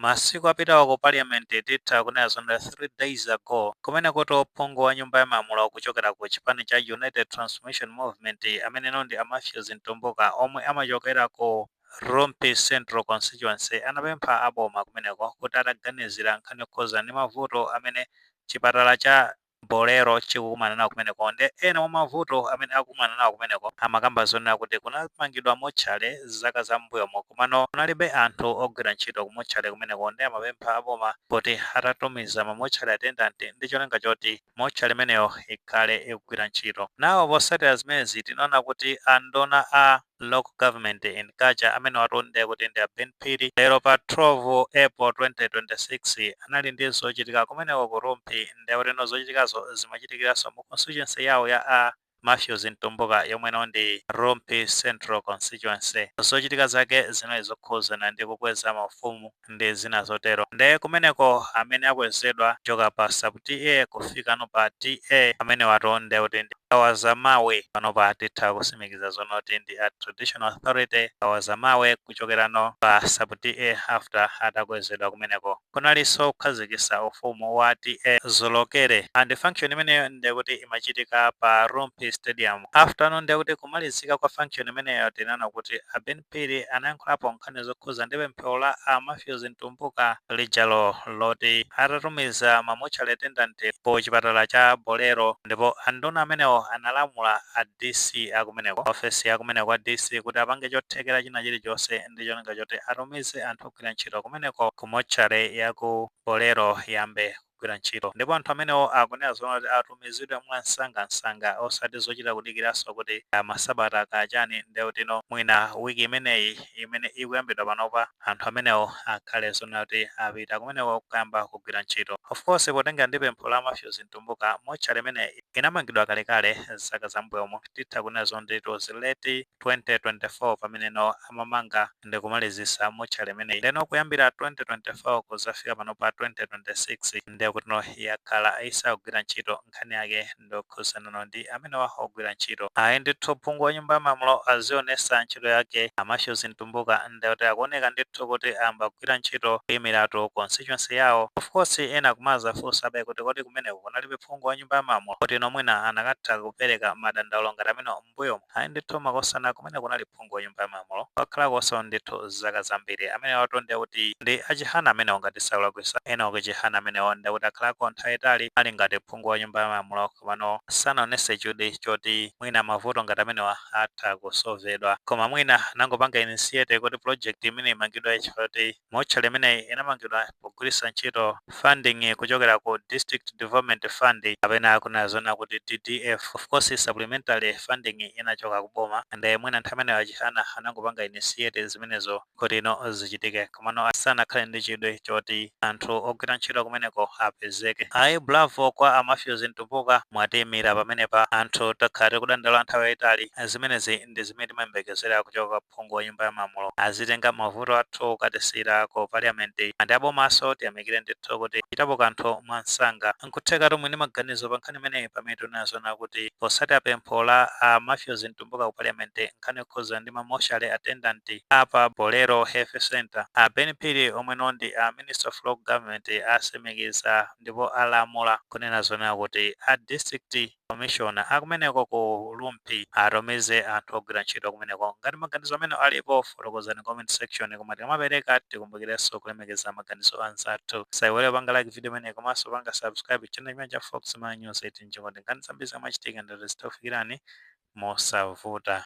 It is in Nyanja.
masiku apitawo ku parliament titha kunena zonda 3 days ago kumene kuti ophungu wa nyumba ya malamulo kuchokera ku chipani cha United Transformation Movement amene ndi Matthews Ntumbuka omwe amachokera ku Rompi Central Constituency anapempha aboma kumeneko kuti ataganizira nkhani yokhuza ndi mavuto amene chipatala cha Bolero chikukumana nawo kumeneko ndi ena mwa mavuto amene akukumana nawo kumeneko amakamba zonena kuti kunapangidwa motchale zaka za mbuyomo komano kunalibe anthu ogwira ntchito ku motchale kumeneko ndi amapempha aboma kuti atatumiza mamotchale attendant ndi cholinga choti motchale imeneyo ikhale ikugwira ntchito. Nawo posatira zimenezi tinaona kuti anduna a local government in Kaja amene watonde kuti ndi Ben Phiri lero pa 12 April 2026 anali ndi zochitika kumeneko ku Rompi ndi kuti zochitikazo zimachitikiranso mu constituency yawo ya Matthews Ntumbuka yomwe ndi Rompi Central Constituency. Zochitika zake zinali zokhuzana ndi kukweza maufumu ndi zina zotero ndi kumeneko amene akwezedwa choka pa sub TA kufika no pa TA amene watonde kuti ndi Kawazamawe pano pa titha kusimikiza zonoti ndi a traditional authority Kawazamawe kuchokerano pa sub TA after adakwezedwa kumeneko kunalinso kukhazikitsa ufumu wa TA Zolokere and function imeneyo ndi kuti imachitika pa Rompi Stadium. After ndi kuti kumalizika kwa function imeneyo tinaona kuti a Ben Phiri anayankhulapo nkhani zokhuza ndi pempho la a Matthews Ntumbuka lijalo loti atatumiza mamotchale attendant po chipatala cha Bolero ndipo anduna amenewo analamula a DC akumeneko ofesi yakumeneko kwa DC kuti apange chothekera china chilichonse ndi cholinga choti atumize anthu ogwira ntchito kumeneko ku motchale ya ku Bolero yambe kugwira ntchito ndipo anthu amenewo akunena zonoti atumizidwe mwansangansanga osati zochita kudikiranso kuti masabata akachani ndi kuti mwina wiki imeneyi imene ikuyambidwa panopa anthu amenewo akhale zonati apita kumeneko kuyamba kugwira ntchito. Of course potenga ndi pempho la Matthews Ntumbuka motchale imene inamangidwa kalekale zaka za mbuyomo titha kunena zonde it was late 2024 pamene amamanga ndi kumalizisa motchale imeneyi leno kuyambira 2024 kuzafika pano pa 2026 ndi kuti yakhala isagwira ntchito nkhani yake ndokhuzana ndi amene ogwira ntchito ayi ndithu phungu wa nyumba ya malamulo azionesa ntchito yake a Matthews Ntumbuka ndi kuti akuoneka ndithu kuti amba kugwira ntchito kuyimiratu constituency yawo. Of course ena kumaza funsa abe kuti kodi kumeneko kunalibe phungu wa nyumba ya malamulo kuti mwina anakatha kupereka madandaulo ngati amene mbuyomo ayi ndithu makosana kumene kunali phungu wa nyumba ya malamulo wakhala koso ndithu zaka zambiri amene watonde kuti ndi achihana amene ngati sakulakwisa ena okachihana amene ndi kuti akhalako nthawi itali ali ngati phungu wa nyumba ya malamulo komano sanaonese chudi choti mwina mavuto ngati amenewa atha kusolvedwa koma mwina nangopanga initiate kuti project imene imangidwa chifukwa motchale imeneyi inamangidwa pogwiritsa ntchito funding kuchokera ku District Development Fund kapena kunena zona kuti DDF. Of course supplementary funding inachoka kuboma ndi mwina nthawi imeneyo achihana anangopanga initiate zimenezo kuti zichitike komano asanakhale ndi chidwi choti anthu ogwira ntchito kumeneko apezeke. Ayi bravo kwa a Matthews Ntumbuka mwatimira pamene pa anthu takhale kudandaula nthawi yayitali zimenezi ndi zimene timayembekezera kuchoka phungu wa nyumba ya malamulo azitenga mavuto athu katisira ku parliament ndi abomaso tiyamikire ndithu kuti chitapo kanthu mwansanga nkutheka mwini maganizo pa nkhani imeneyi pamene tinazona kuti posati pempho la a Matthews Ntumbuka ku parliament nkhani yokhuza ndi mamotchale attendant apa Bolero Health Center a Ben Phiri omwe ndi a Minister of Local Government asimikiza ndipo alamula kunena zona kuti a District Commissioner akumeneko ku Rompi atumize anthu ogwira ntchito kumeneko ngati maganizo amene alipo fotokozani comment section koma tikamapereka tikumbukirenso kulemekeza maganizo anzathu saiwale panga like video imeneyi komanso panga subscribe channel imene cha Fox News 18 nchingoti nkhani zambiri zamachitika ndi zitofikirani mosavuta.